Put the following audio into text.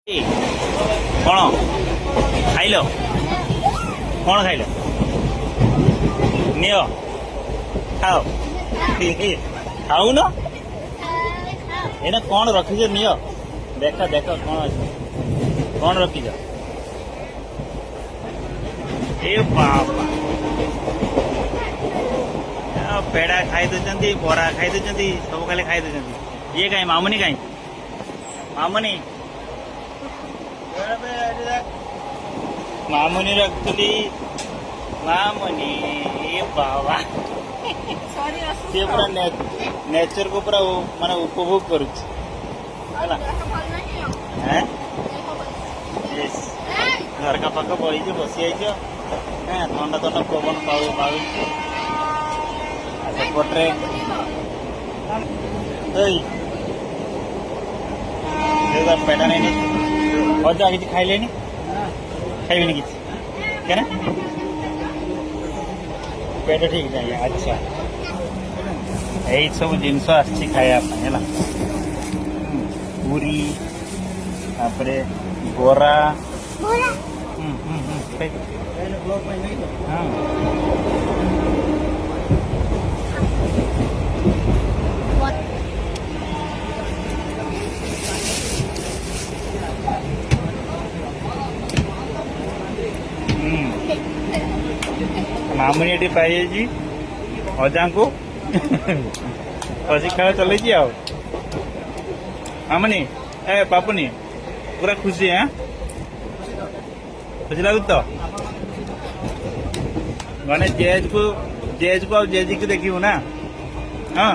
कौन खाइल कौन खाइल नियो खाओ खाऊ न एना कौन रखीज नियो देख देख कौन अच्छे कौन रखीज ए बाबा पेड़ा खाई दे बरा खाई दे सब खाली खाई दे ये कहीं मामुनी कहीं मामुनी मामुनी रखुली मामुनी ये बाबा से पूरा नेचर को पूरा माने उपभोग करुच है घर का पाख बही बसी आई थंडा थंडा पवन पाऊ पाऊ सेपटे पेटा नहीं अजा कि खाइले खाइबे कि क्या पेट ठीक चाहिए अच्छा यही सब जिनस आसी खाया पूरी तापरे बोरा हाँ मामुनी एटी पाई अजा को हसी खेल चल आओ मामुनी ए पापुनी पूरा खुशी है खुशी लगु तो गणे जेज को जेजी को देखियो ना हाँ